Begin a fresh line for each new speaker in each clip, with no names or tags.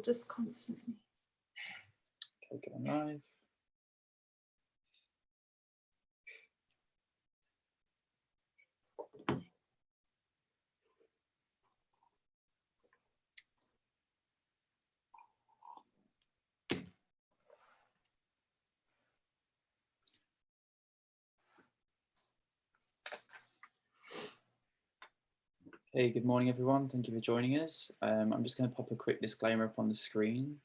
just constantly.
Okay, going live. Hey, good morning, everyone. Thank you for joining us. I'm just going to pop a quick disclaimer up on the screen.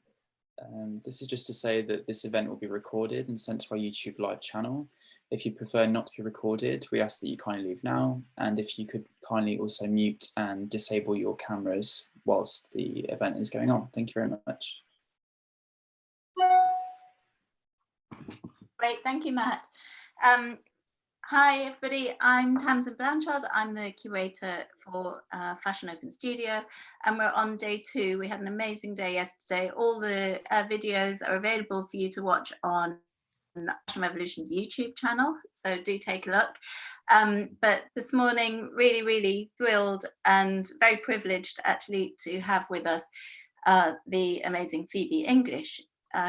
This is just to say that this event will be recorded and sent to our YouTube live channel. If you prefer not to be recorded, we ask that you kindly leave now. And if you could kindly also mute and disable your cameras whilst the event is going on. Thank you very much.
Great, thank you, Matt. Hi everybody, I'm Tamsin Blanchard. I'm the curator for Fashion Open Studio, and we're on day 2. We had an amazing day yesterday. All the videos are available for you to watch on Fashion Revolution's YouTube channel, so do take a look. But this morning, really thrilled and very privileged actually to have with us the amazing Phoebe English,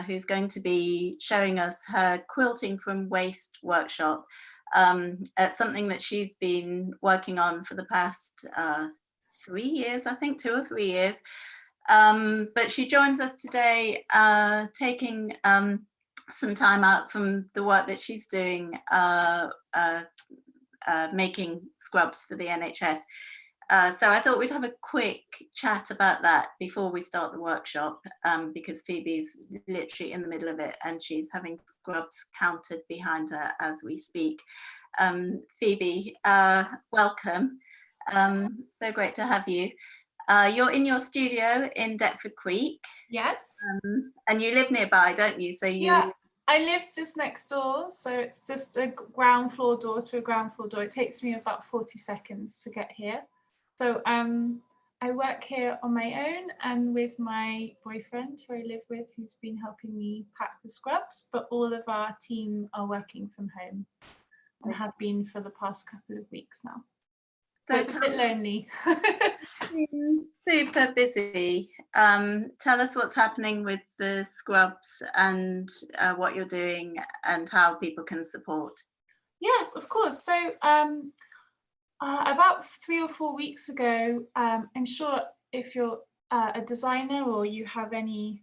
who's going to be showing us her Quilting from Waste workshop. It's something that she's been working on for the past 3 years, I think, 2 or 3 years. But she joins us today, taking some time out from the work that she's doing, making scrubs for the NHS. So I thought we'd have a quick chat about that before we start the workshop, because Phoebe's literally in the middle of it and she's having scrubs counted behind her as we speak. Phoebe, welcome. So great to have you. You're in your studio in Deptford Creek.
Yes.
And you live nearby, don't you? So
Yeah, I live just next door, so it's just a ground floor door to a ground floor door. It takes me about 40 seconds to get here. So I work here on my own and with my boyfriend who I live with, who's been helping me pack the scrubs, but all of our team are working from home and have been for the past couple of weeks now. So it's a bit lonely.
Super busy. Tell us what's happening with the scrubs and what you're doing and how people can support.
Yes, of course. So about 3 or 4 weeks ago, I'm sure if you're a designer or you have any,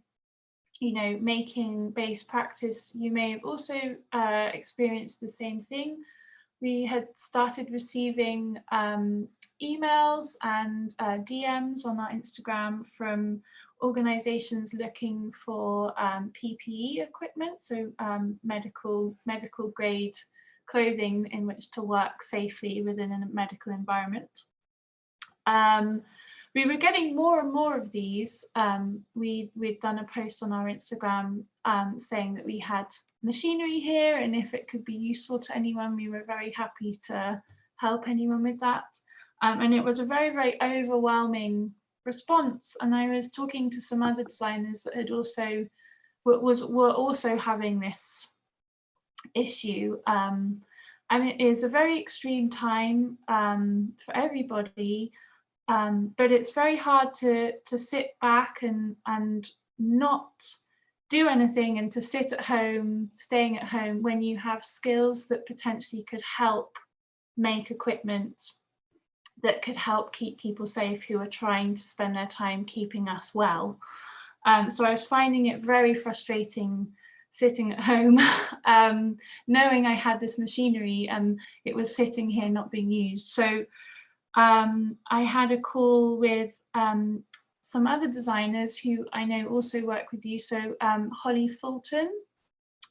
making based practice, you may have also experienced the same thing. We had started receiving emails and DMs on our Instagram from organizations looking for PPE equipment, so medical grade clothing in which to work safely within a medical environment. We were getting more and more of these. We'd done a post on our Instagram saying that we had machinery here and if it could be useful to anyone, we were very happy to help anyone with that. And it was a very overwhelming response. And I was talking to some other designers that had also were also having this issue, and it is a very extreme time for everybody, but it's very hard to sit back and not do anything and to sit at home, staying at home, when you have skills that potentially could help make equipment that could help keep people safe who are trying to spend their time keeping us well. So I was finding it very frustrating sitting at home, knowing I had this machinery and it was sitting here not being used. So I had a call with some other designers who I know also work with you. So Holly Fulton,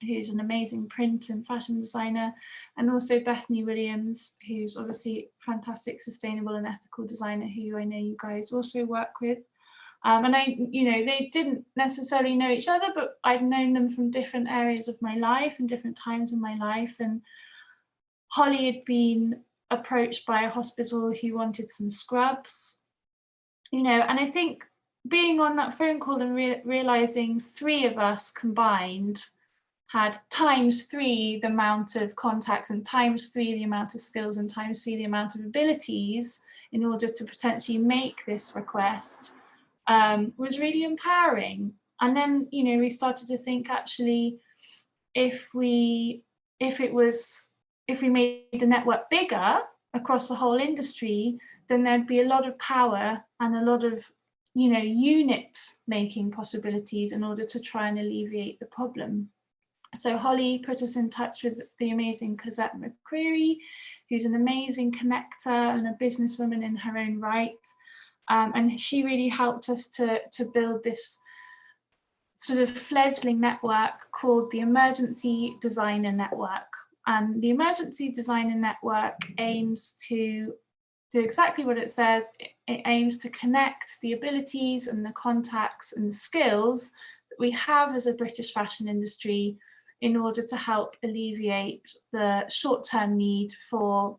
who's an amazing print and fashion designer, and also Bethany Williams, who's obviously a fantastic sustainable and ethical designer who I know you guys also work with. And they didn't necessarily know each other, but I'd known them from different areas of my life and different times in my life. And Holly had been approached by a hospital who wanted some scrubs, and I think being on that phone call and realizing 3 of us combined had ×3 the amount of contacts and ×3 the amount of skills and ×3 the amount of abilities in order to potentially make this request, was really empowering. And then, you know, we started to think, actually, if we made the network bigger across the whole industry, then there'd be a lot of power and a lot of, you know, unit making possibilities in order to try and alleviate the problem. So Holly put us in touch with the amazing Cosette McCreary, who's an amazing connector and a businesswoman in her own right. And she really helped us to build this sort of fledgling network called the Emergency Designer Network. And the Emergency Designer Network aims to do exactly what it says. It aims to connect the abilities and the contacts and the skills that we have as a British fashion industry in order to help alleviate the short-term need for,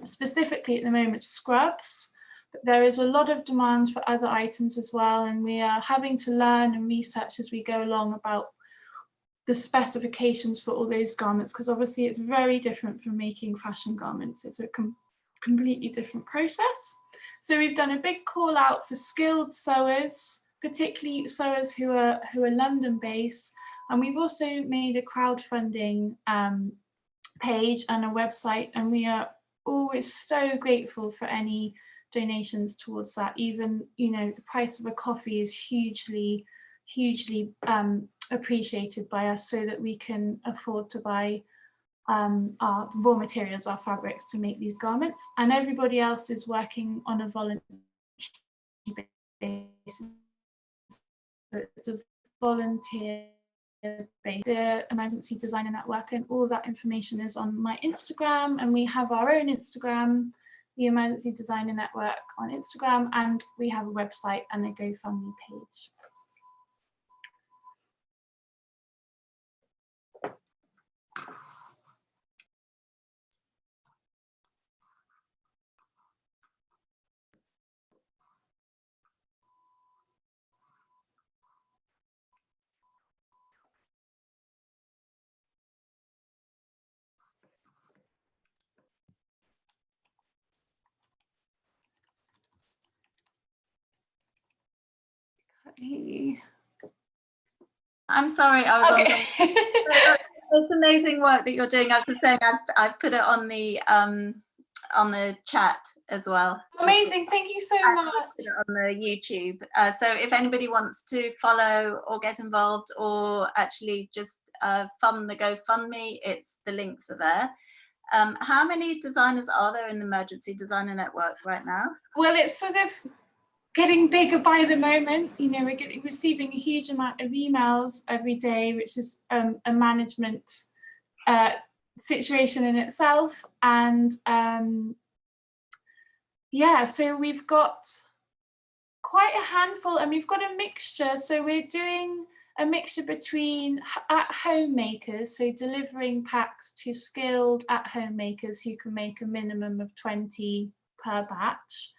specifically at the moment, scrubs. But there is a lot of demand for other items as well, and we are having to learn and research as we go along about the specifications for all those garments, because obviously it's very different from making fashion garments. It's a completely different process. So we've done a big call out for skilled sewers, particularly sewers who are London based. And we've also made a crowdfunding page and a website, and we are always so grateful for any donations towards that. Even, you know, the price of a coffee is hugely appreciated by us, so that we can afford to buy our raw materials, our fabrics, to make these garments. And everybody else is working on a voluntary basis. So it's a volunteer base. The Emergency Designer Network, and all that information is on my Instagram, and we have our own Instagram, the Emergency Designer Network on Instagram, and we have a website and a GoFundMe page.
I'm sorry, I was
okay.
It's amazing work that you're doing. I was just saying, I've put it on the chat as well.
Amazing, thank you so much.
Put it on the YouTube. So if anybody wants to follow or get involved, or actually just fund the GoFundMe, the links are there. How many designers are there in the Emergency Designer Network right now?
Well, it's sort of getting bigger by the moment. You know, we're receiving a huge amount of emails every day, which is a management situation in itself. And yeah, so we've got quite a handful, and we've got a mixture. So we're doing a mixture between at-home makers, so delivering packs to skilled at-home makers who can make a minimum of 20 per batch.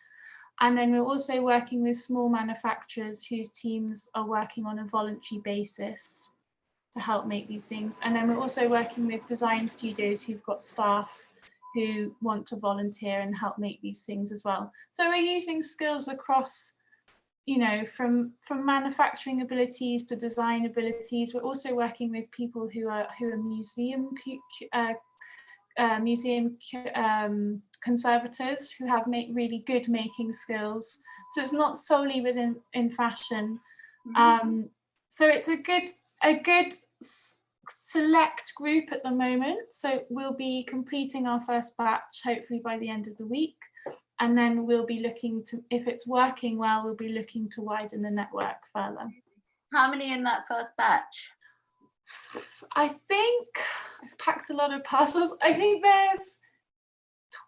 And then we're also working with small manufacturers whose teams are working on a voluntary basis to help make these things. And then we're also working with design studios who've got staff who want to volunteer and help make these things as well. So we're using skills across, you know, from manufacturing abilities to design abilities. We're also working with people who are museum conservators who have really good making skills. So it's not solely in fashion. So it's a good select group at the moment. So we'll be completing our first batch hopefully by the end of the week, and then we'll be looking to, if it's working well, we'll be looking to widen the network further.
How many in that first batch?
I think I've packed a lot of parcels. I think there's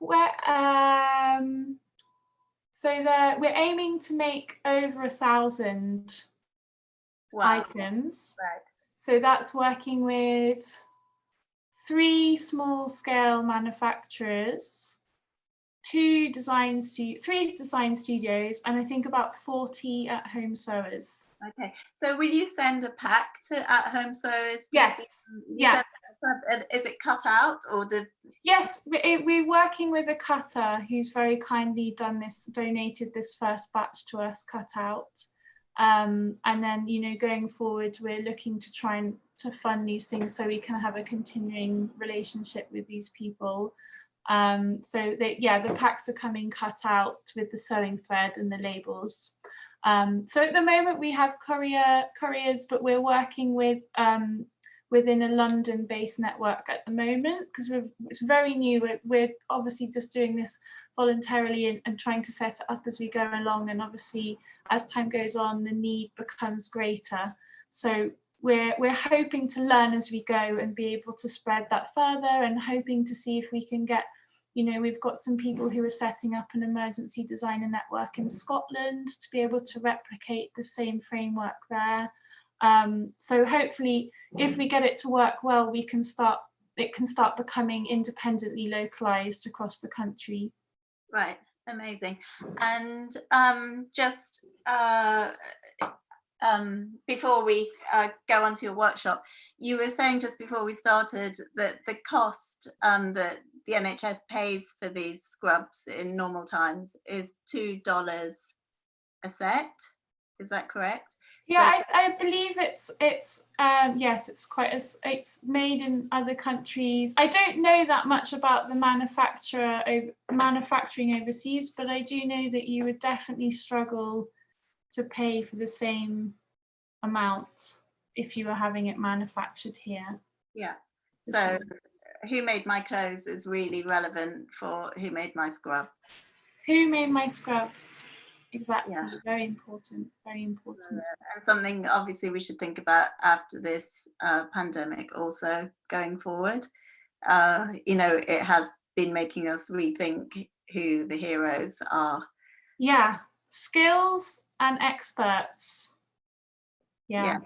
we're aiming to make over 1,000 items.
Right.
So that's working with 3 small scale manufacturers, 3 design studios, and I think about 40 at-home sewers.
Okay, so will you send a pack to at-home sewers?
Yes. Yeah.
Is it cut out or did?
Yes, we're working with a cutter who's very kindly done this, donated this first batch to us cut out. And then, you know, going forward, we're looking to try and to fund these things so we can have a continuing relationship with these people. So the packs are coming cut out with the sewing thread and the labels. So at the moment we have couriers, but we're working with within a London-based network at the moment because it's very new. We're obviously just doing this voluntarily and trying to set it up as we go along. And obviously, as time goes on, the need becomes greater. So we're hoping to learn as we go and be able to spread that further, and hoping to see if we can get, you know, we've got some people who are setting up an emergency designer network in Scotland to be able to replicate the same framework there. So hopefully, if we get it to work well, it can start becoming independently localized across the country.
Right, amazing. And before we go on to your workshop, you were saying just before we started that the cost that the NHS pays for these scrubs in normal times is $2 a set. Is that correct?
Yeah, so, I believe it's yes, it's made in other countries. I don't know that much about the manufacturing overseas, but I do know that you would definitely struggle to pay for the same amount if you were having it manufactured here.
Yeah. So who made my clothes is really relevant for who made my scrub.
Who made my scrubs? Exactly. Yeah. Very important. Very important.
And something obviously we should think about after this pandemic also going forward. You know, it has been making us rethink who the heroes are.
Yeah. Skills and experts. Yeah.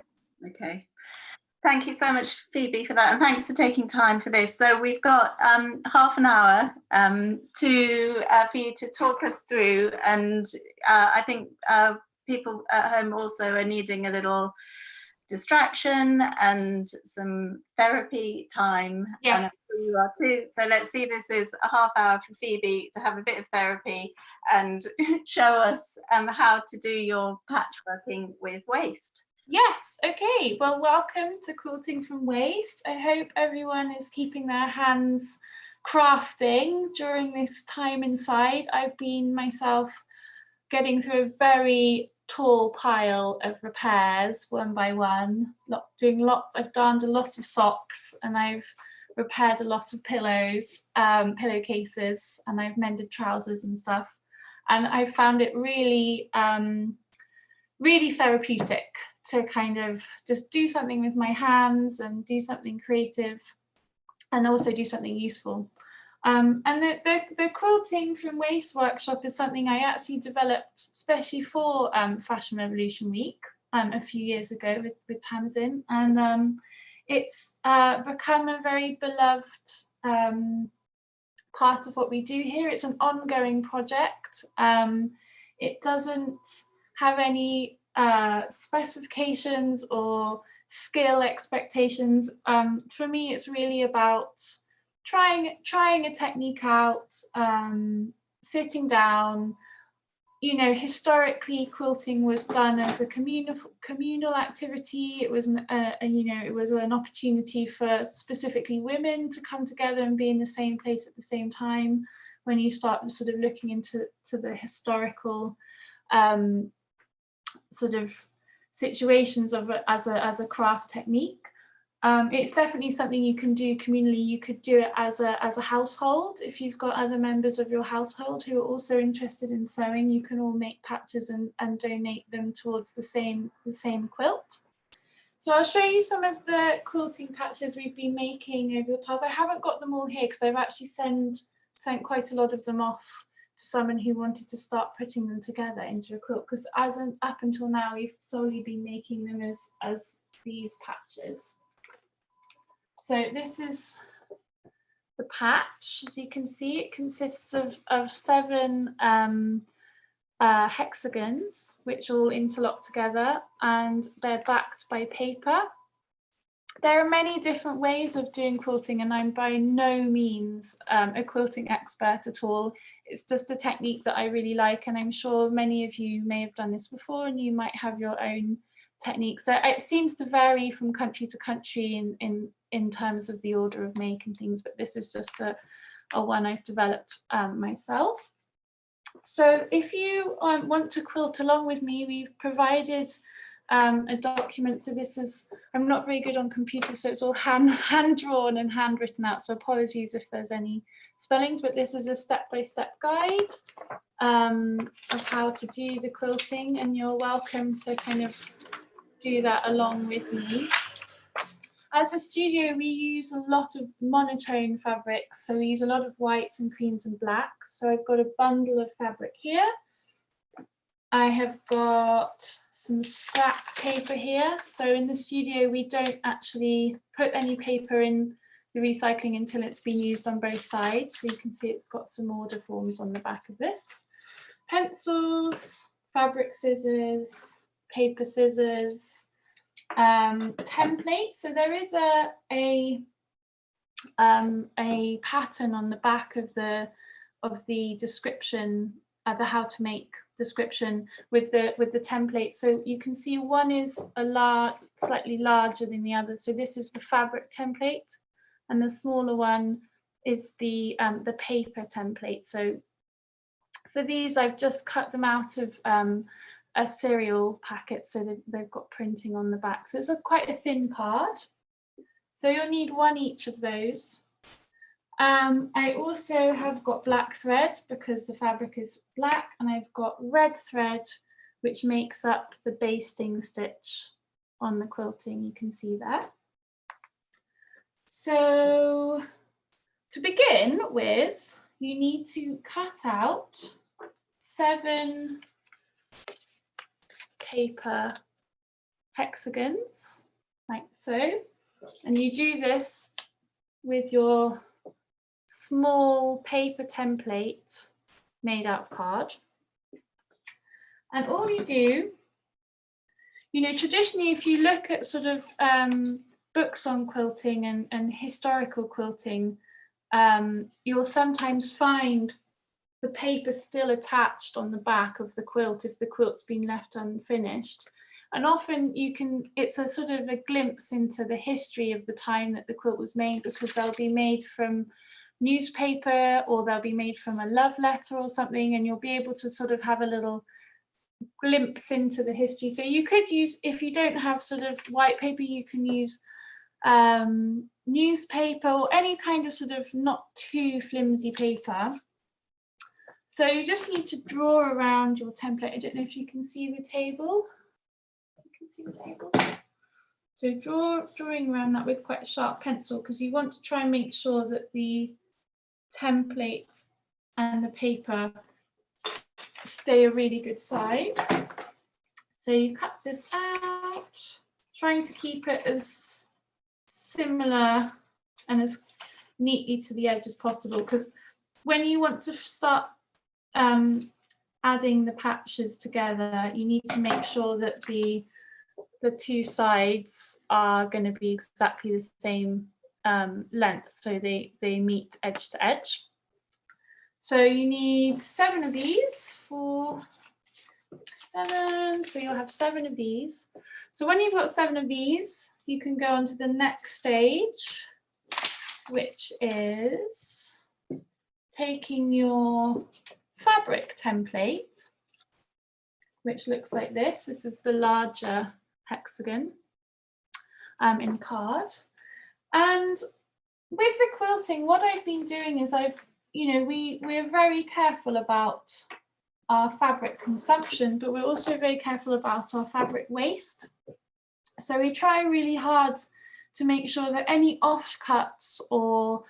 Okay. Thank you so much, Phoebe, for that, and thanks for taking time for this. So we've got half an hour for you to talk us through, and I think people at home also are needing a little distraction and some therapy time.
Yes.
And I'm sure you are too. So let's see, this is a half hour for Phoebe to have a bit of therapy and show us how to do your patchworking with waste.
Yes, okay. Well, welcome to Quilting from Waste. I hope everyone is keeping their hands crafting during this time inside. I've been myself getting through a very tall pile of repairs one by one, I've darned a lot of socks, and I've repaired a lot of pillows, pillowcases, and I've mended trousers and stuff. And I found it really, really therapeutic to kind of just do something with my hands and do something creative and also do something useful. And the Quilting from Waste workshop is something I actually developed especially for Fashion Revolution Week a few years ago with Tamsin. And it's become a very beloved part of what we do here. It's an ongoing project. It doesn't have any specifications or skill expectations. For me, it's really about trying a technique out, sitting down. You know, historically, quilting was done as a communal activity. It was it was an opportunity for specifically women to come together and be in the same place at the same time. When you start sort of looking into the historical sort of situations of it as a craft technique. It's definitely something you can do communally. You could do it as a household. If you've got other members of your household who are also interested in sewing, you can all make patches and donate them towards the same quilt. So I'll show you some of the quilting patches we've been making over the past. I haven't got them all here because I've actually sent quite a lot of them off to someone who wanted to start putting them together into a quilt, because up until now we've solely been making them as these patches. So this is the patch. As you can see, it consists of 7 hexagons, which all interlock together, and they're backed by paper. There are many different ways of doing quilting, and I'm by no means a quilting expert at all. It's just a technique that I really like, and I'm sure many of you may have done this before and you might have your own techniques. It seems to vary from country to country in terms of the order of make and things, but this is just a one I've developed myself. So if you want to quilt along with me, we've provided a document. So this is, I'm not very good on computers, so it's all hand drawn and handwritten out. So apologies if there's any spellings, but this is a step-by-step guide of how to do the quilting, and you're welcome to kind of do that along with me. As a studio, we use a lot of monotone fabrics. So we use a lot of whites and creams and blacks. So I've got a bundle of fabric here. I have got some scrap paper here. So in the studio, we don't actually put any paper in the recycling until it's been used on both sides. So you can see it's got some order forms on the back of this. Pencils, fabric scissors, paper scissors, template. So there is a pattern on the back of the description, the how to make description with the template. So you can see one is slightly larger than the other. So this is the fabric template, and the smaller one is the paper template. So for these, I've just cut them out of a cereal packet, so they've got printing on the back. So it's quite a thin card. So you'll need one each of those. I also have got black thread because the fabric is black, and I've got red thread, which makes up the basting stitch on the quilting. You can see that. So to begin with, you need to cut out 7 paper hexagons, like so, and you do this with your small paper template made out of card. And all you do, traditionally, if you look at sort of books on quilting and historical quilting, you'll sometimes find the paper still attached on the back of the quilt if the quilt's been left unfinished. And often it's a sort of a glimpse into the history of the time that the quilt was made, because they'll be made from newspaper or they'll be made from a love letter or something, and you'll be able to sort of have a little glimpse into the history. So you could use, if you don't have sort of white paper, you can use newspaper or any kind of sort of not too flimsy paper. So you just need to draw around your template. I don't know if you can see the table. You can see the table. So drawing around that with quite a sharp pencil, because you want to try and make sure that the template and the paper stay a really good size. So you cut this out, trying to keep it as similar and as neatly to the edge as possible, because when you want to start adding the patches together, you need to make sure that the two sides are going to be exactly the same length, so they meet edge to edge. So you need 7 of these, 4, 7, so you'll have 7 of these. So when you've got 7 of these, you can go on to the next stage, which is taking your fabric template, which looks like this. This is the larger hexagon in card. And with the quilting, what I've been doing is we're very careful about our fabric consumption, but we're also very careful about our fabric waste. So we try really hard to make sure that any offcuts or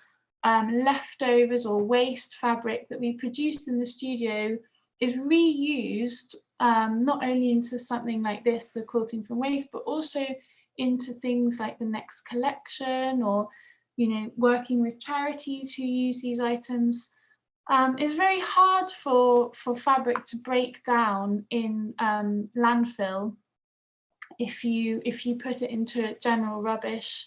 leftovers or waste fabric that we produce in the studio is reused, not only into something like this, the quilting from waste, but also into things like the next collection, or working with charities who use these items. It's very hard for fabric to break down in landfill if you put it into general rubbish.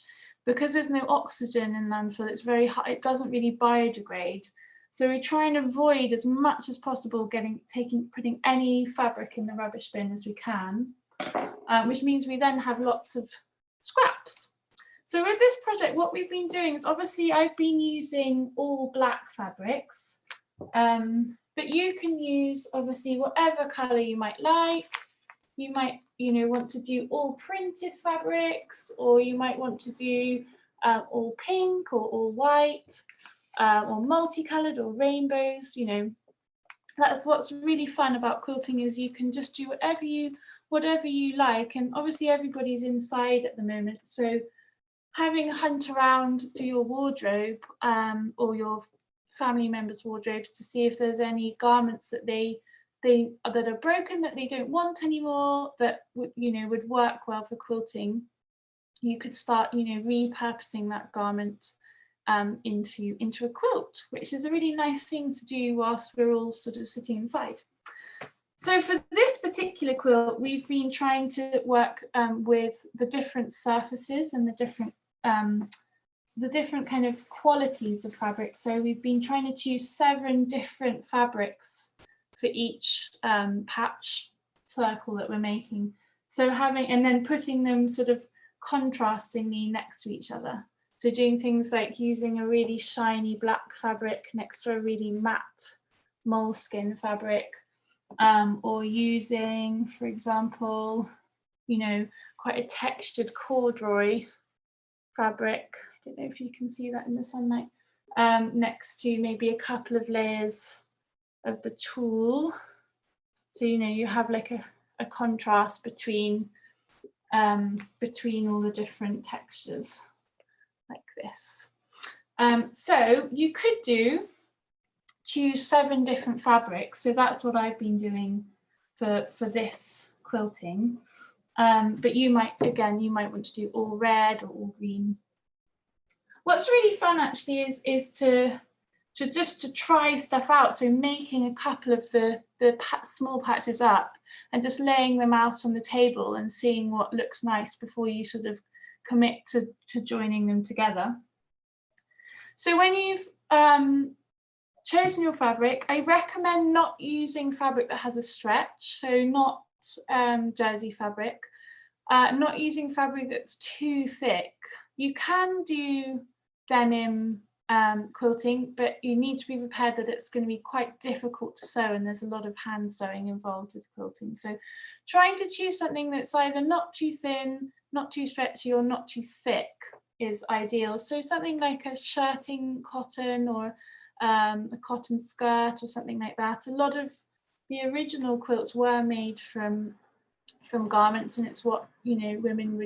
because there's no oxygen in landfill, it's very hard, it doesn't really biodegrade. So we try and avoid as much as possible putting any fabric in the rubbish bin as we can, which means we then have lots of scraps. So with this project, what we've been doing is, obviously I've been using all black fabrics, but you can use obviously whatever colour you might like. You might, want to do all printed fabrics, or you might want to do all pink or all white, or multicoloured or rainbows. That's what's really fun about quilting, is you can just do whatever you like. And obviously everybody's inside at the moment, so having a hunt around through your wardrobe or your family members' wardrobes to see if there's any garments that that are broken, that they don't want anymore, that would work well for quilting. You could start repurposing that garment into a quilt, which is a really nice thing to do whilst we're all sort of sitting inside. So for this particular quilt, we've been trying to work with the different surfaces and the different kind of qualities of fabric. So we've been trying to choose 7 different fabrics for each patch circle that we're making. So and then putting them sort of contrastingly next to each other. So doing things like using a really shiny black fabric next to a really matte moleskin fabric, or using, for example, quite a textured corduroy fabric. I don't know if you can see that in the sunlight, next to maybe a couple of layers of the tulle. So you have like a contrast between all the different textures like this. So you could choose 7 different fabrics. So that's what I've been doing for this quilting. But you might want to do all red or all green. What's really fun actually is to try stuff out. So making a couple of the small patches up and just laying them out on the table and seeing what looks nice before you sort of commit to joining them together. So when you've chosen your fabric, I recommend not using fabric that has a stretch, so not jersey fabric, not using fabric that's too thick. You can do denim quilting, but you need to be prepared that it's going to be quite difficult to sew, and there's a lot of hand sewing involved with quilting. So trying to choose something that's either not too thin, not too stretchy, or not too thick is ideal. So something like a shirting cotton, or a cotton skirt or something like that. A lot of the original quilts were made from garments, and it's what women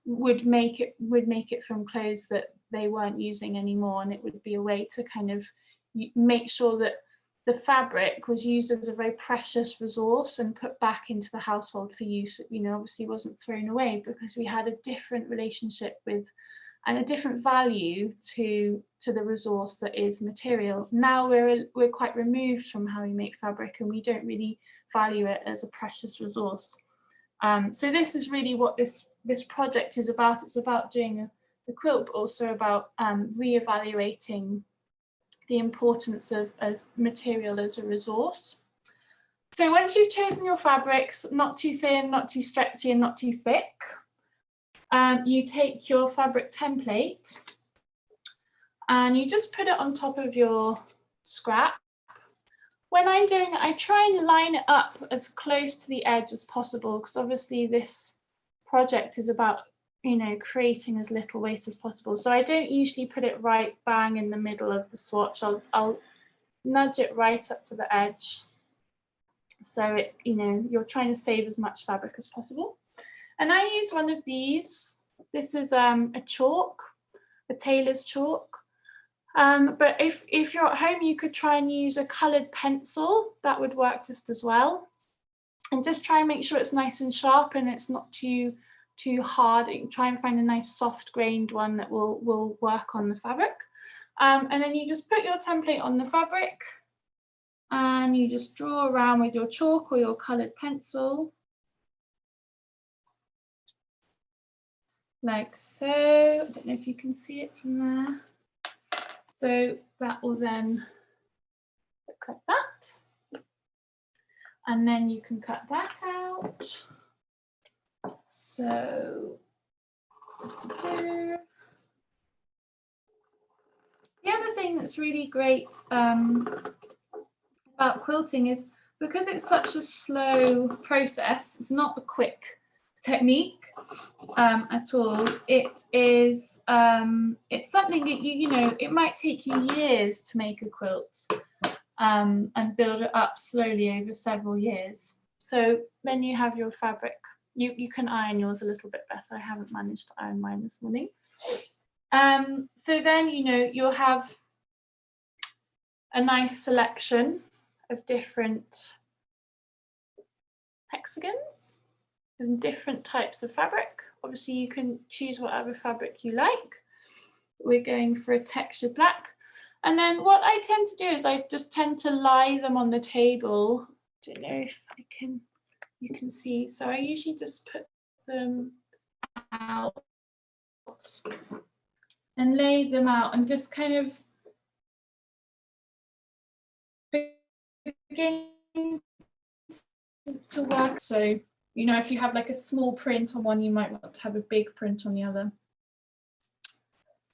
would make it from clothes that they weren't using anymore, and it would be a way to kind of make sure that the fabric was used as a very precious resource and put back into the household for use. Obviously wasn't thrown away, because we had a different relationship with and a different value to the resource that is material. Now we're quite removed from how we make fabric, and we don't really value it as a precious resource. So this is really what this project is about. It's about doing a quilt, but also about reevaluating the importance of material as a resource. So once you've chosen your fabrics, not too thin, not too stretchy, and not too thick, you take your fabric template and you just put it on top of your scrap. When I'm doing it, I try and line it up as close to the edge as possible, because obviously this project is about creating as little waste as possible. So I don't usually put it right bang in the middle of the swatch. I'll nudge it right up to the edge, so it you're trying to save as much fabric as possible. And I use one of these. This is a chalk, a tailor's chalk. But if you're at home, you could try and use a coloured pencil. That would work just as well. And just try and make sure it's nice and sharp and it's not too hard. You can try and find a nice soft grained one that will work on the fabric. And then you just put your template on the fabric and you just draw around with your chalk or your coloured pencil. like so. I don't know if you can see it from there. So that will then look like that. And then you can cut that out. So the other thing that's really great about quilting is because it's such a slow process, it's not a quick technique at all. It is it's something that you know, it might take you years to make a quilt and build it up slowly over several years. So then you have your fabric. You can iron yours a little bit better. I haven't managed to iron mine this morning. So then, you know, you'll have a nice selection of different hexagons and different types of fabric. Obviously, you can choose whatever fabric you like. We're going for a textured black. And then what I tend to do is I just tend to lie them on the table. I don't know if you can see. So I usually just put them out and lay them out and just kind of begin to work. So, you know, if you have like a small print on one, you might want to have a big print on the other.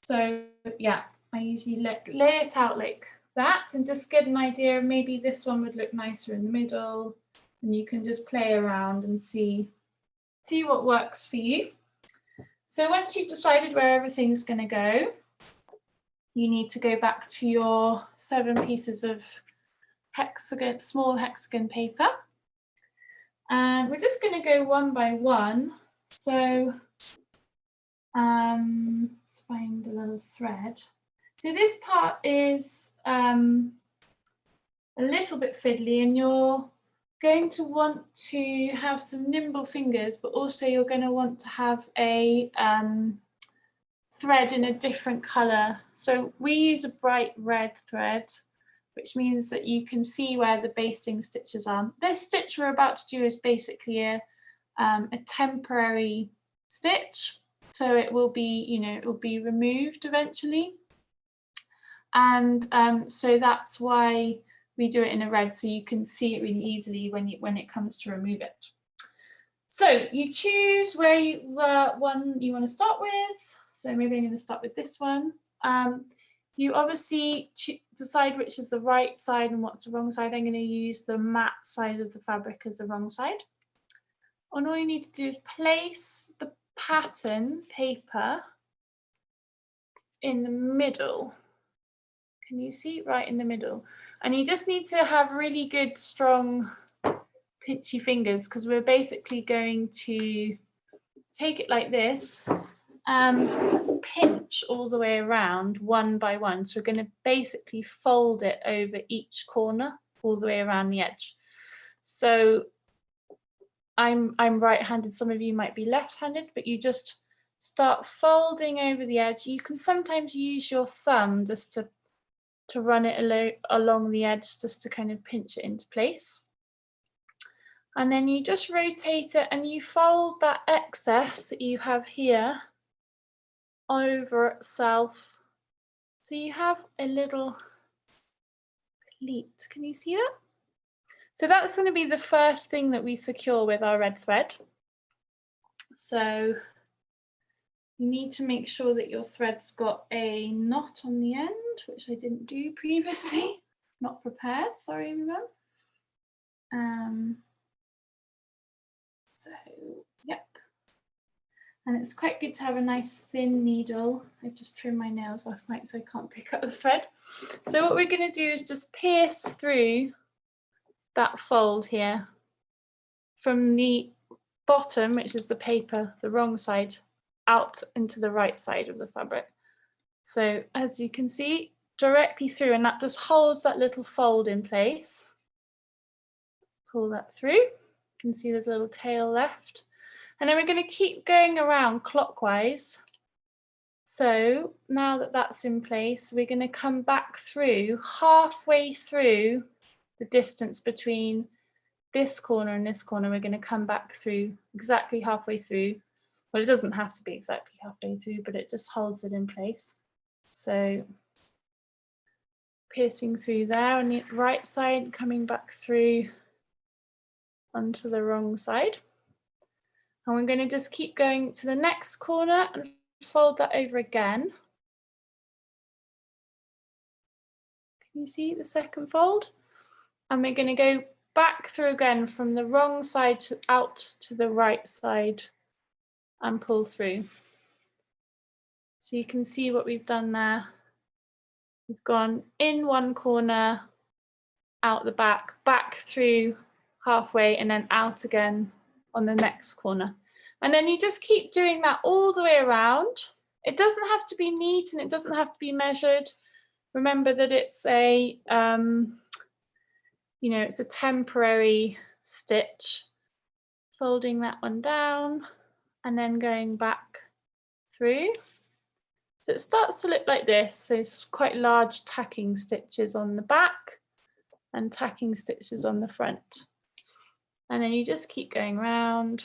So yeah, I usually lay it out like that and just get an idea of maybe this one would look nicer in the middle, and you can just play around and see what works for you. So once you've decided where everything's going to go, you need to go back to your 7 pieces of hexagon, small hexagon paper. And we're just going to go one by one. So let's find a little thread. So this part is a little bit fiddly, and you're going to want to have some nimble fingers, but also you're going to want to have a thread in a different colour. So we use a bright red thread, which means that you can see where the basting stitches are. This stitch we're about to do is basically a temporary stitch. So it will be, you know, it will be removed eventually. And so that's why we do it in a red, so you can see it really easily when it comes to remove it. So you choose where the one you want to start with. So maybe I'm going to start with this one. You obviously decide which is the right side and what's the wrong side. I'm going to use the matte side of the fabric as the wrong side. And all you need to do is place the pattern paper in the middle. Can you see? Right in the middle. And you just need to have really good, strong, pinchy fingers, because we're basically going to take it like this and pinch all the way around one by one. So we're going to basically fold it over each corner all the way around the edge. So I'm right-handed, some of you might be left-handed, but you just start folding over the edge. You can sometimes use your thumb just to run it along the edge, just to kind of pinch it into place. And then you just rotate it and you fold that excess that you have here over itself. So you have a little pleat. Can you see that? So that's going to be the first thing that we secure with our red thread. So you need to make sure that your thread's got a knot on the end, which I didn't do previously. Not prepared, sorry everyone. So, yep. And it's quite good to have a nice thin needle. I've just trimmed my nails last night, so I can't pick up the thread. So what we're going to do is just pierce through that fold here from the bottom, which is the paper, the wrong side, out into the right side of the fabric. So as you can see, directly through, and that just holds that little fold in place. Pull that through. You can see there's a little tail left. And then we're going to keep going around clockwise. So now that that's in place, we're going to come back through, halfway through the distance between this corner and this corner. We're going to come back through exactly halfway through. Well, it doesn't have to be exactly halfway through, but it just holds it in place. So piercing through there on the right side, coming back through onto the wrong side. And we're going to just keep going to the next corner and fold that over again. Can you see the second fold? And we're going to go back through again from the wrong side to out to the right side and pull through. So you can see what we've done there. We've gone in one corner, out the back, back through halfway, and then out again on the next corner. And then you just keep doing that all the way around. It doesn't have to be neat and it doesn't have to be measured. Remember that it's a, it's a temporary stitch. Folding that one down and then going back through. So it starts to look like this. So it's quite large tacking stitches on the back and tacking stitches on the front. And then you just keep going round.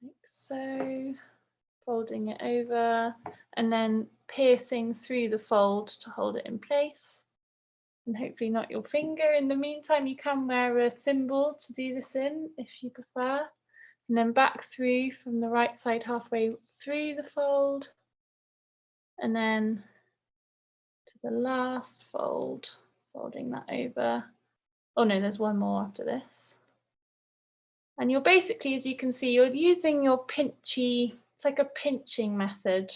Like so, folding it over and then piercing through the fold to hold it in place. And hopefully not your finger. In the meantime, you can wear a thimble to do this in if you prefer. And then back through from the right side halfway through the fold. And then to the last fold, folding that over. Oh no, there's one more after this. And you're basically, as you can see, you're using your pinchy, it's like a pinching method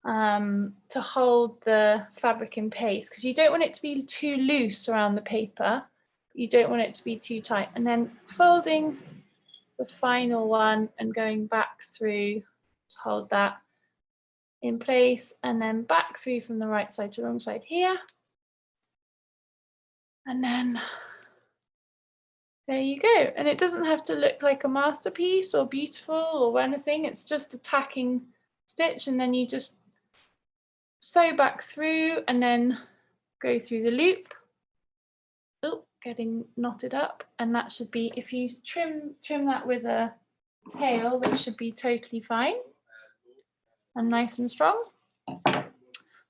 to hold the fabric in place, because you don't want it to be too loose around the paper. You don't want it to be too tight. And then folding the final one and going back through to hold that in place, and then back through from the right side to the wrong side here. And then there you go. And it doesn't have to look like a masterpiece or beautiful or anything. It's just a tacking stitch, and then you just sew back through and then go through the loop. Oh, getting knotted up. And that should be, if you trim that with a tail, that should be totally fine and nice and strong.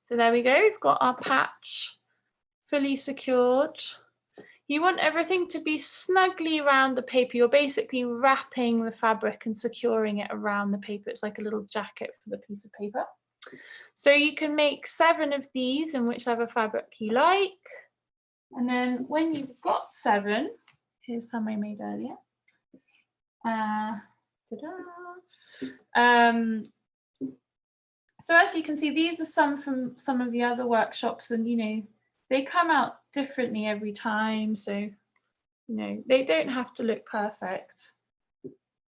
So there we go. We've got our patch fully secured. You want everything to be snugly around the paper. You're basically wrapping the fabric and securing it around the paper. It's like a little jacket for the piece of paper. So you can make 7 of these in whichever fabric you like. And then when you've got 7, here's some I made earlier. So as you can see, these are some from some of the other workshops, and they come out differently every time, so they don't have to look perfect.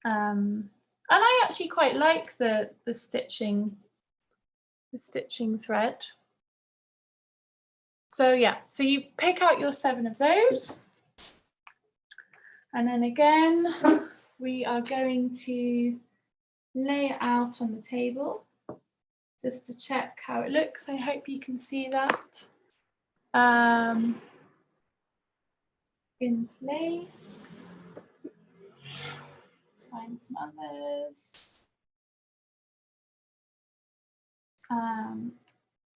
And I actually quite like the stitching thread. So yeah, so you pick out your 7 of those, and then again we are going to lay it out on the table just to check how it looks. I hope you can see that. In place. Let's find some others.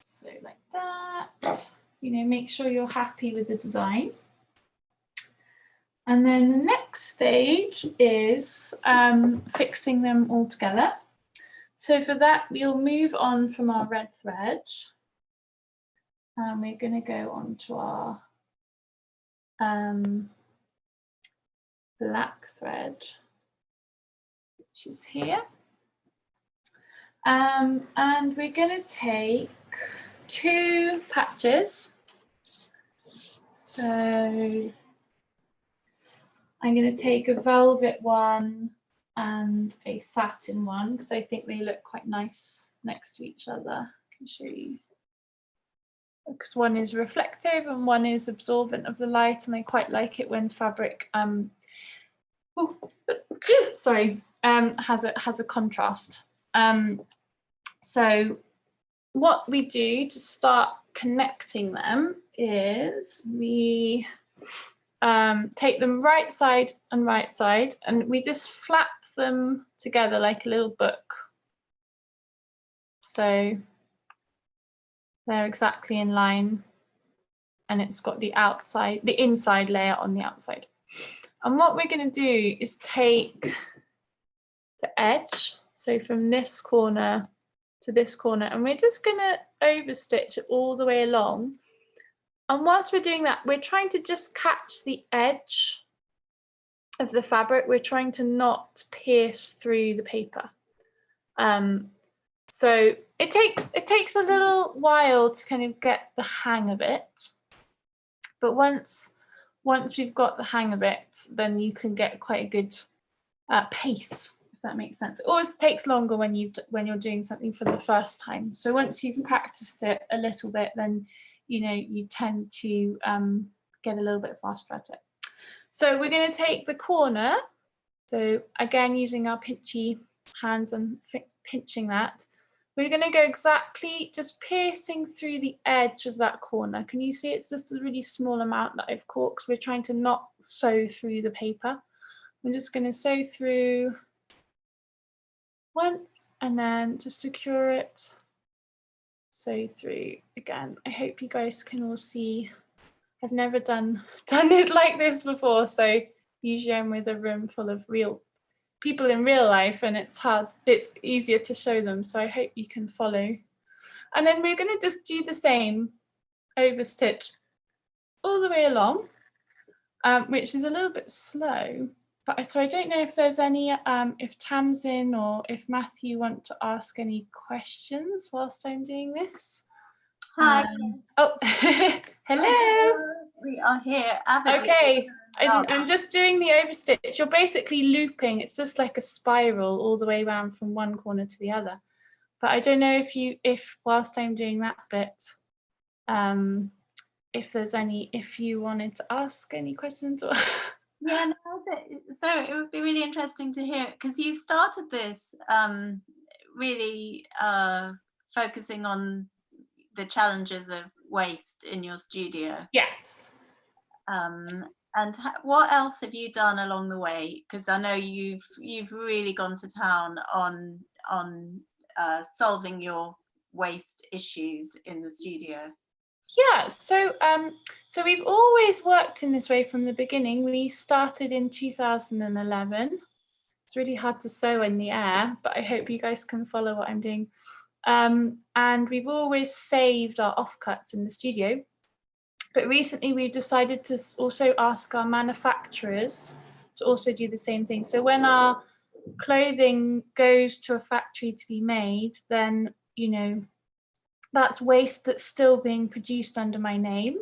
So like that, make sure you're happy with the design. And then the next stage is fixing them all together. So for that, we'll move on from our red thread. And we're going to go on to our black thread, which is here. And we're going to take 2 patches. So I'm going to take a velvet one and a satin one, because I think they look quite nice next to each other. I can show you. Because one is reflective and one is absorbent of the light, and I quite like it when fabric has a contrast. So what we do to start connecting them is we take them right side and right side, and we just flap them together like a little book. So they're exactly in line, and it's got the inside layer on the outside. And what we're going to do is take the edge, so from this corner to this corner, and we're just going to overstitch it all the way along. And whilst we're doing that, we're trying to just catch the edge of the fabric. We're trying to not pierce through the paper. So it takes a little while to kind of get the hang of it, but once we've got the hang of it, then you can get quite a good pace, if that makes sense. It always takes longer when you're doing something for the first time. So once you've practiced it a little bit, then you tend to get a little bit faster at it. So we're going to take the corner. So again, using our pinchy hands and pinching that, we're going to go exactly just piercing through the edge of that corner. Can you see it's just a really small amount that I've caught, because we're trying to not sew through the paper. I'm just going to sew through once and then to secure it, sew through again. I hope you guys can all see. I've never done it like this before, so usually I'm with a room full of real people in real life, and it's easier to show them, so I hope you can follow. And then we're going to just do the same, overstitch all the way along, which is a little bit slow, but so I don't know if there's any, if Tamsin or if Matthew want to ask any questions whilst I'm doing this.
Hi.
Oh, hello.
We are here.
Okay, I'm just doing the overstitch. You're basically looping. It's just like a spiral all the way around from one corner to the other. But I don't know if whilst I'm doing that bit, if you wanted to ask any questions or.
Yeah, no, so it would be really interesting to hear, because you started this really focusing on the challenges of waste in your studio.
Yes.
And what else have you done along the way? Because I know you've really gone to town on solving your waste issues in the studio.
Yeah, so we've always worked in this way from the beginning. We started in 2011. It's really hard to sew in the air, but I hope you guys can follow what I'm doing. And we've always saved our offcuts in the studio. But recently we've decided to also ask our manufacturers to also do the same thing. So when our clothing goes to a factory to be made, then, that's waste that's still being produced under my name.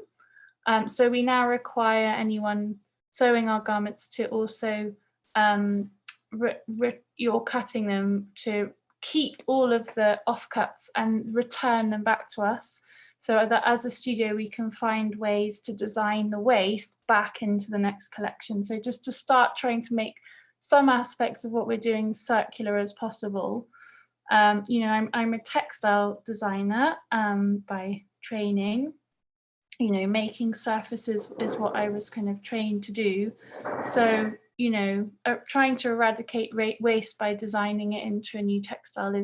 So we now require anyone sewing our garments to also, you're cutting them, to keep all of the offcuts and return them back to us, so that as a studio we can find ways to design the waste back into the next collection. So just to start trying to make some aspects of what we're doing circular as possible. I'm a textile designer by training. Making surfaces is what I was kind of trained to do. So, trying to eradicate waste by designing it into a new textile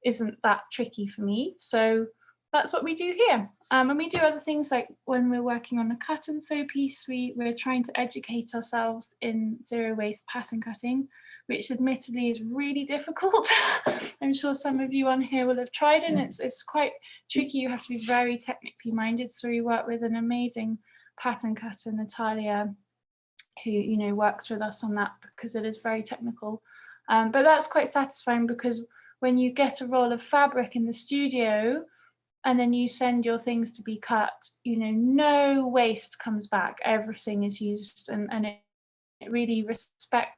isn't that tricky for me. So that's what we do here. And we do other things, like when we're working on a cut and sew piece, we're trying to educate ourselves in zero waste pattern cutting, which admittedly is really difficult. I'm sure some of you on here will have tried it, and it's quite tricky. You have to be very technically minded. So we work with an amazing pattern cutter, Natalia, who works with us on that, because it is very technical. But that's quite satisfying, because when you get a roll of fabric in the studio and then you send your things to be cut, no waste comes back. Everything is used, and it really respects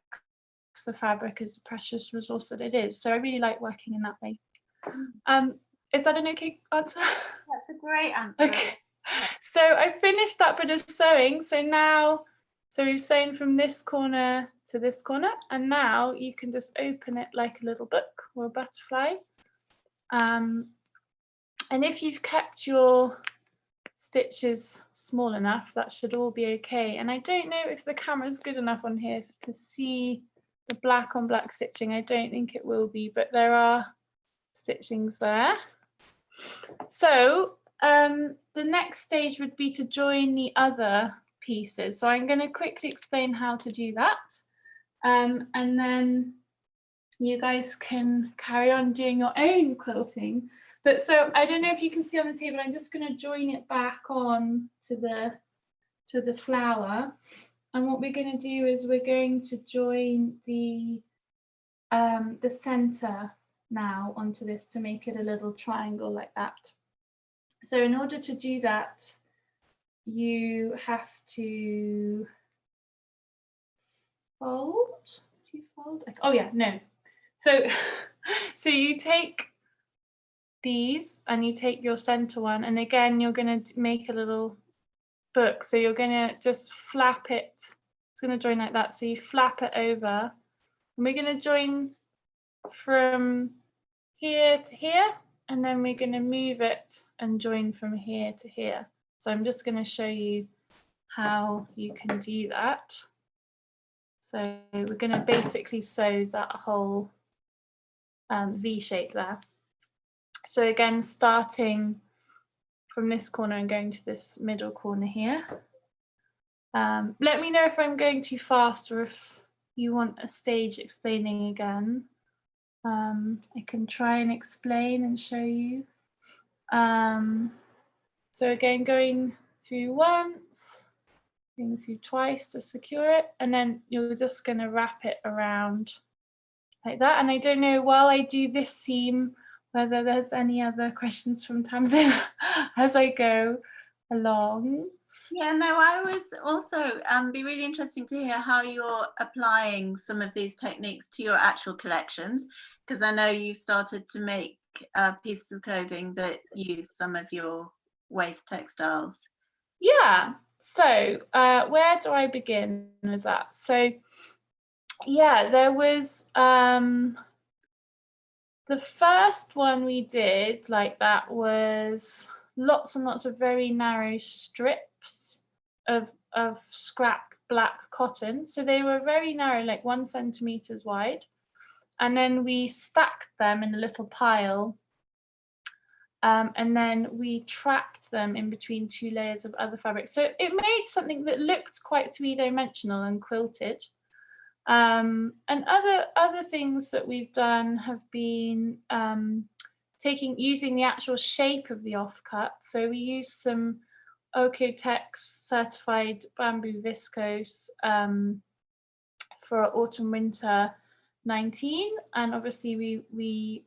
the fabric as the precious resource that it is. So I really like working in that way. Is that an okay answer?
That's a great answer.
Okay. So I finished that bit of sewing. So we've sewn from this corner to this corner, and now you can just open it like a little book or a butterfly. And if you've kept your stitch is small enough, that should all be okay. And I don't know if the camera's good enough on here to see the black on black stitching. I don't think it will be, but there are stitchings there. So the next stage would be to join the other pieces. So I'm going to quickly explain how to do that. And then you guys can carry on doing your own quilting. But so I don't know if you can see on the table, I'm just going to join it back on to the flower. And what we're going to do is we're going to join the center now onto this to make it a little triangle like that. So in order to do that, you have to fold. Do you fold? Oh yeah, no. So you take these and you take your center one, and again you're going to make a little book. So you're going to just flap it. It's going to join like that. So you flap it over, and we're going to join from here to here, and then we're going to move it and join from here to here. So I'm just going to show you how you can do that. So we're going to basically sew that whole V shape there. So again, starting from this corner and going to this middle corner here. Let me know if I'm going too fast or if you want a stage explaining again. I can try and explain and show you. So again, going through once, going through twice to secure it, and then you're just going to wrap it around like that. And I don't know, while I do this seam, whether there's any other questions from Tamsin as I go along.
Yeah, no, I was also be really interesting to hear how you're applying some of these techniques to your actual collections, because I know you started to make pieces of clothing that use some of your waste textiles.
Yeah, so where do I begin with that? So yeah, there was the first one we did like that was lots and lots of very narrow strips of scrap black cotton. So they were very narrow, like 1 centimeter wide. And then we stacked them in a little pile. And then we trapped them in between 2 layers of other fabric. So it made something that looked quite 3-dimensional and quilted. And other things that we've done have been using the actual shape of the offcut. So we used some Okotex certified bamboo viscose for autumn winter 19, and obviously we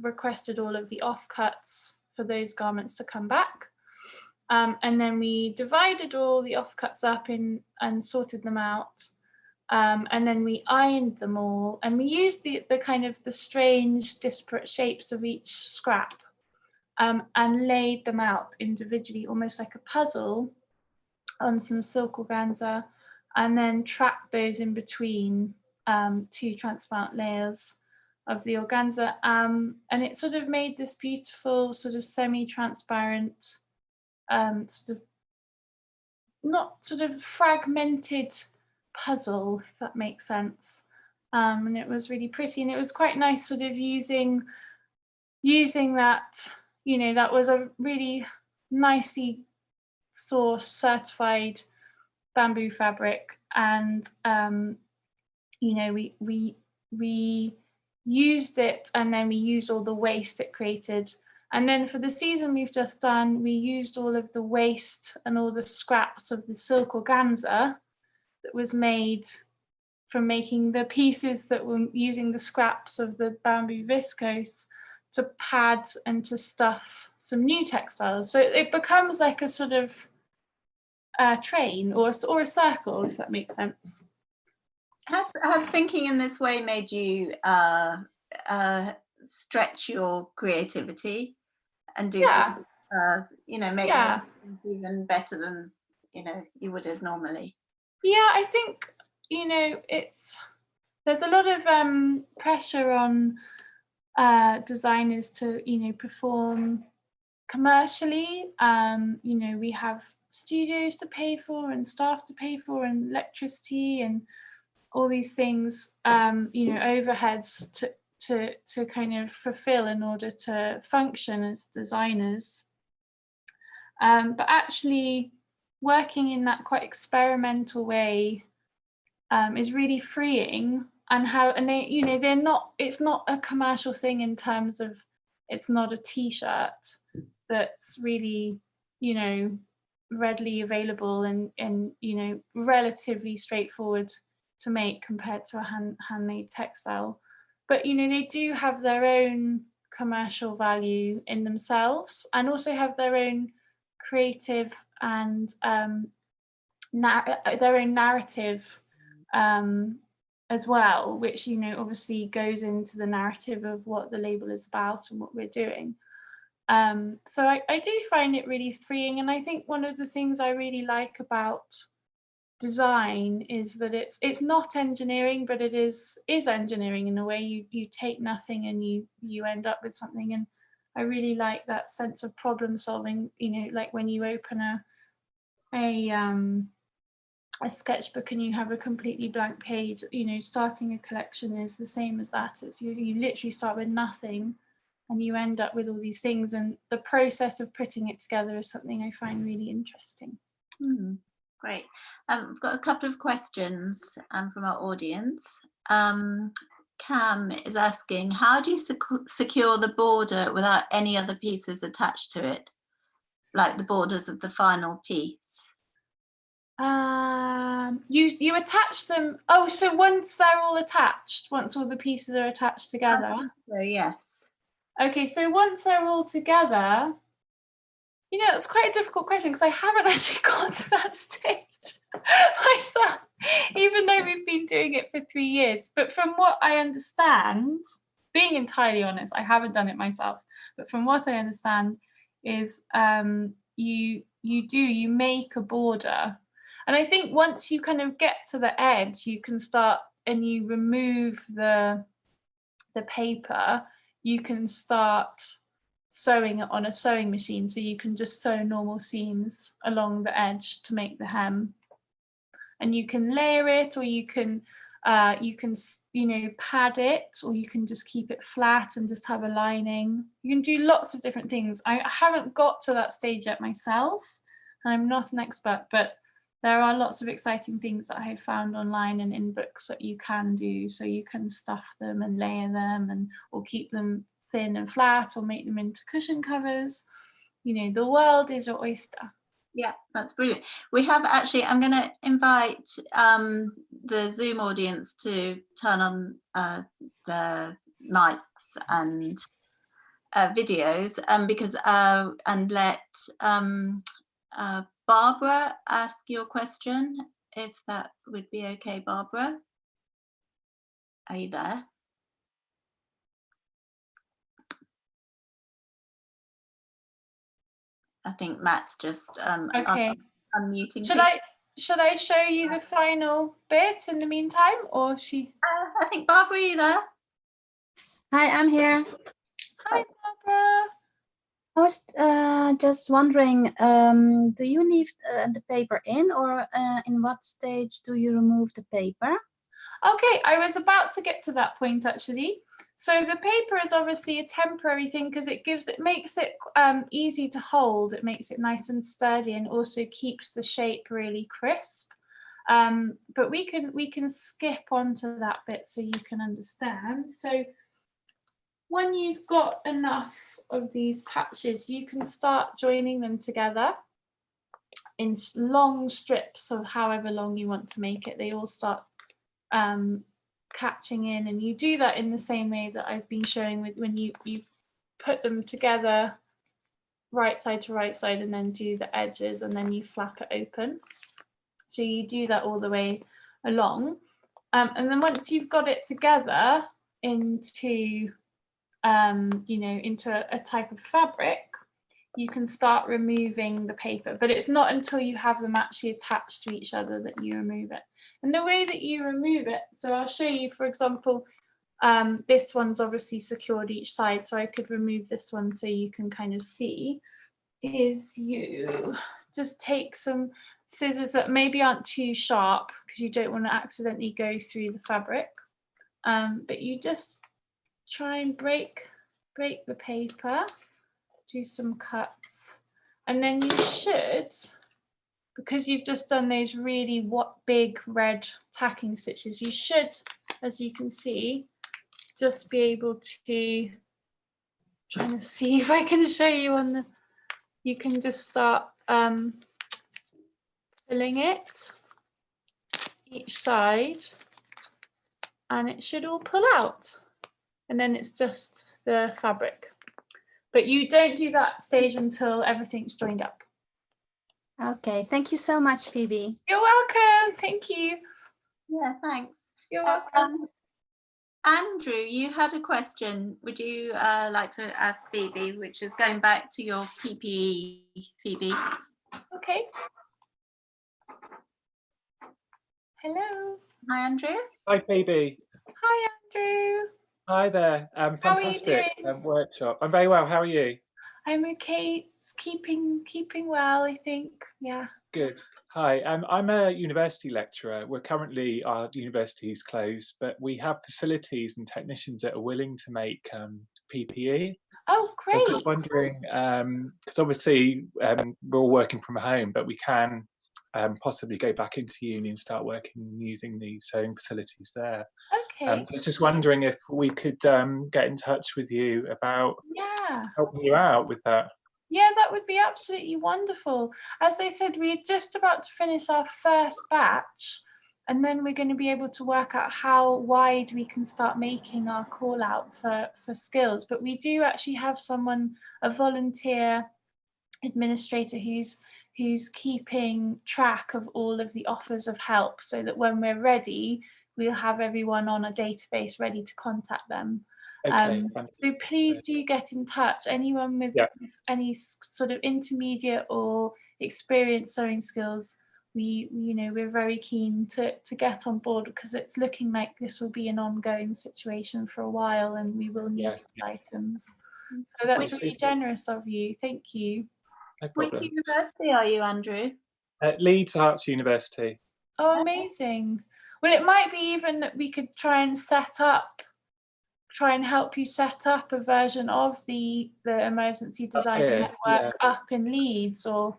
requested all of the offcuts for those garments to come back. And then we divided all the offcuts up and sorted them out. And then we ironed them all, and we used the kind of the strange disparate shapes of each scrap and laid them out individually, almost like a puzzle, on some silk organza, and then trapped those in between 2 transparent layers of the organza. And it sort of made this beautiful sort of semi-transparent, sort of not sort of fragmented puzzle, if that makes sense. And it was really pretty, and it was quite nice sort of using that, you know, that was a really nicely sourced certified bamboo fabric, and you know, we used it, and then we used all the waste it created. And then for the season we've just done, we used all of the waste and all the scraps of the silk organza that was made from making the pieces that were using the scraps of the bamboo viscose to pad and to stuff some new textiles. So it becomes like a sort of train or a circle, if that makes sense.
Has thinking in this way made you stretch your creativity and do you know, make things even better than, you know, you would have normally?
Yeah, I think, you know, there's a lot of pressure on designers to, you know, perform commercially. You know, we have studios to pay for and staff to pay for and electricity and all these things, you know, overheads to kind of fulfill in order to function as designers. But actually working in that quite experimental way is really freeing, and they, you know, they're not, it's not a commercial thing in terms of, it's not a t-shirt that's really, you know, readily available and you know, relatively straightforward to make compared to a handmade textile. But you know, they do have their own commercial value in themselves, and also have their own creative and their own narrative as well, which, you know, obviously goes into the narrative of what the label is about and what we're doing. So I do find it really freeing, and I think one of the things I really like about design is that it's not engineering, but it is engineering in a way. You take nothing and you end up with something, and I really like that sense of problem solving. You know, like when you open a sketchbook and you have a completely blank page, you know, starting a collection is the same as that. It's you literally start with nothing and you end up with all these things, and the process of putting it together is something I find really interesting.
Great. I've got a couple of questions from our audience. Cam is asking, how do you secure the border without any other pieces attached to it, like the borders of the final piece?
You attach them. Oh, so once they're all attached, once all the pieces are attached together.
So yes.
Okay, so once they're all together, you know, it's quite a difficult question because I haven't actually got to that stage myself, even though we've been doing it for 3 years. But from what I understand, being entirely honest, I haven't done it myself, but from what I understand is you make a border. And I think once you kind of get to the edge, you can start, and you remove the paper, you can start sewing it on a sewing machine. So you can just sew normal seams along the edge to make the hem. And you can layer it, or you can you know, pad it, or you can just keep it flat and just have a lining. You can do lots of different things. I haven't got to that stage yet myself, and I'm not an expert, but there are lots of exciting things that I have found online and in books that you can do. So you can stuff them and layer them, and or keep them thin and flat, or make them into cushion covers. You know, the world is your oyster.
Yeah, that's brilliant. We have actually, I'm going to invite the Zoom audience to turn on the mics and videos, because and let Barbara ask your question, if that would be okay. Barbara, are you there? I think Matt's just
okay.
Unmuting.
Should I show you the final bit in the meantime, or she?
I think Barbara, are you there?
Hi, I'm here.
Hi, Barbara.
I was just wondering, do you leave the paper in, or in what stage do you remove the paper?
Okay, I was about to get to that point actually. So the paper is obviously a temporary thing because it makes it easy to hold. It makes it nice and sturdy, and also keeps the shape really crisp. But we can skip onto that bit so you can understand. So when you've got enough of these patches, you can start joining them together in long strips of however long you want to make it. They all start catching in, and you do that in the same way that I've been showing with when you put them together right side to right side, and then do the edges, and then you flap it open. So you do that all the way along, and then once you've got it together into you know, into a type of fabric, you can start removing the paper. But it's not until you have them actually attached to each other that you remove it. And the way that you remove it, so I'll show you, for example, This one's obviously secured each side, so I could remove this one so you can kind of see, is you just take some scissors that maybe aren't too sharp because you don't want to accidentally go through the fabric, but you just try and break the paper, do some cuts, and then you should, because you've just done those really big red tacking stitches, you should, as you can see, just be able to, trying to see if I can show you on the, you can just start filling it each side, and it should all pull out, and then it's just the fabric. But you don't do that stage until everything's joined up.
Okay, thank you so much, Phoebe.
You're welcome. Thank you.
Yeah, thanks.
You're welcome.
Andrew, you had a question. Would you like to ask Phoebe, which is going back to your PPE, Phoebe?
Okay. Hello.
Hi, Andrew.
Hi, Phoebe.
Hi, Andrew.
Hi there. Fantastic workshop. I'm very well. How are you?
I'm okay. It's keeping well, I think. Yeah.
Good. Hi. I'm a university lecturer. We're currently, our university is closed, but we have facilities and technicians that are willing to make PPE.
Oh, great.
So I was just wondering, because obviously we're all working from home, but we can possibly go back into uni and start working using these sewing facilities there.
Okay.
So I was just wondering if we could get in touch with you about helping you out with that.
Yeah, that would be absolutely wonderful. As I said, we're just about to finish our first batch, and then we're going to be able to work out how wide we can start making our call out for skills. But we do actually have someone, a volunteer administrator who's keeping track of all of the offers of help, so that when we're ready, we'll have everyone on a database ready to contact them.
Okay,
so please do get in touch. Anyone with any sort of intermediate or experienced sewing skills, we're very keen to get on board, because it's looking like this will be an ongoing situation for a while, and we will need items. So that's really generous of you. Thank you.
No problem.
Which university are you, Andrew?
Leeds Arts University.
Oh, amazing. Well, it might be even that we could try and help you set up a version of the emergency design network up in Leeds, or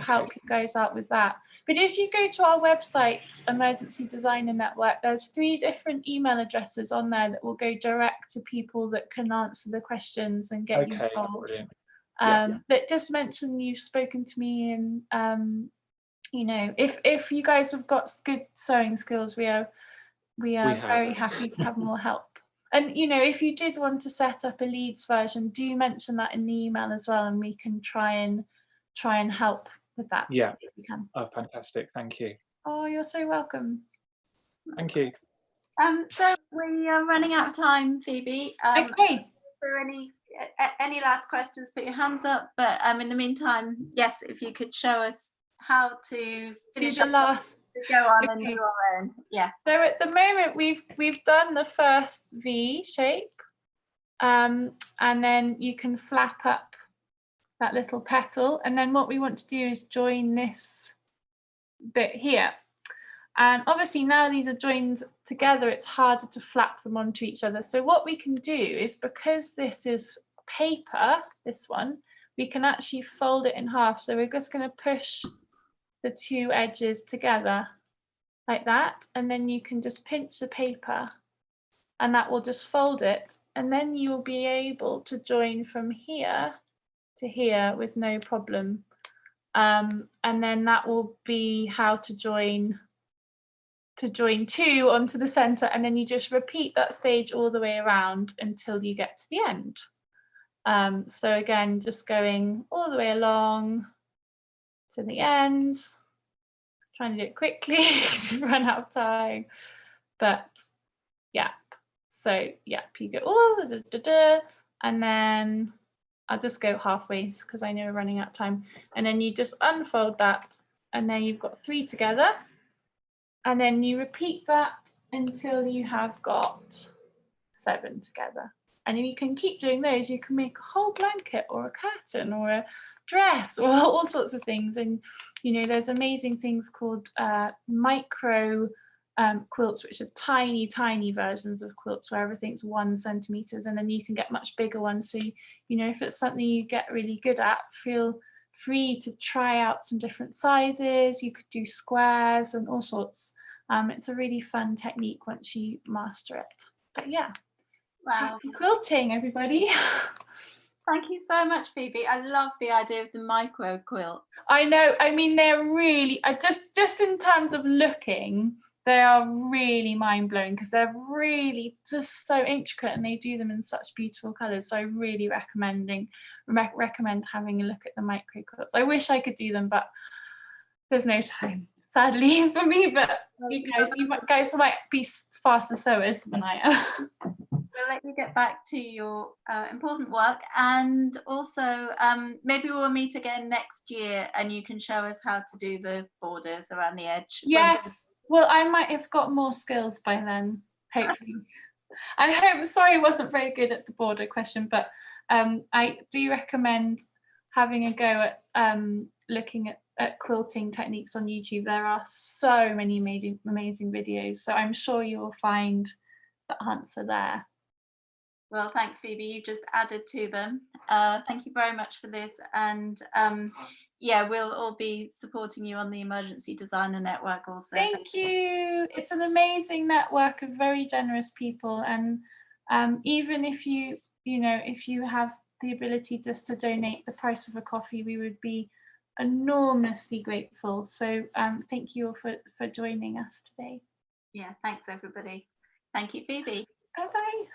help you guys out with that. But if you go to our website, Emergency Designer Network, there's 3 different email addresses on there that will go direct to people that can answer the questions and get you involved. But just mention you've spoken to me, and if you guys have got good sewing skills, we are very happy to have more help. And if you did want to set up a Leeds version, do mention that in the email as well, and we can try and help with that.
Yeah,
if we can.
Oh, fantastic! Thank you.
Oh, you're so welcome.
Thank you.
So we are running out of time, Phoebe.
Okay.
Is there any last questions? Put your hands up. But in the meantime, yes, if you could show us how to finish
the last.
Go on and do our own. Yeah.
So at the moment we've done the first V shape, and then you can flap up that little petal, and then what we want to do is join this bit here. And obviously now these are joined together, it's harder to flap them onto each other. So what we can do is, because this is paper, this one, we can actually fold it in half. So we're just going to push the 2 edges together like that, and then you can just pinch the paper and that will just fold it, and then you'll be able to join from here to here with no problem. And then that will be how to join 2 onto the center, and then you just repeat that stage all the way around until you get to the end. So again, just going all the way along to the end. Trying to do it quickly to run out of time, but so you go all and then I'll just go halfway because I know we're running out of time, and then you just unfold that, and then you've got 3 together, and then you repeat that until you have got 7 together. And if you can keep doing those, you can make a whole blanket or a curtain or a dress or all sorts of things. And, you know, there's amazing things called micro quilts, which are tiny, tiny versions of quilts where everything's 1 centimetre, and then you can get much bigger ones. So, you know, if it's something you get really good at, feel free to try out some different sizes. You could do squares and all sorts. It's a really fun technique once you master it. But yeah.
Wow.
Happy quilting, everybody.
Thank you so much, Phoebe. I love the idea of the micro quilts.
I know. I mean, they're really, just in terms of looking, they are really mind-blowing because they're really just so intricate and they do them in such beautiful colours. So I really recommend having a look at the micro quilts. I wish I could do them, but there's no time, sadly, for me. But you guys might be faster sewers than I am.
We'll let you get back to your important work, and also maybe we'll meet again next year and you can show us how to do the borders around the edge.
Yes, well, I might have got more skills by then, hopefully. I hope, sorry I wasn't very good at the border question, but I do recommend having a go at looking at quilting techniques on YouTube. There are so many amazing videos, so I'm sure you will find the answer there.
Well, thanks, Phoebe. You just added to them. Thank you very much for this. And yeah, we'll all be supporting you on the Emergency Designer Network also.
Thank you. It's an amazing network of very generous people. And even if you have the ability just to donate the price of a coffee, we would be enormously grateful. So thank you all for joining us today.
Yeah, thanks, everybody. Thank you, Phoebe.
Bye-bye.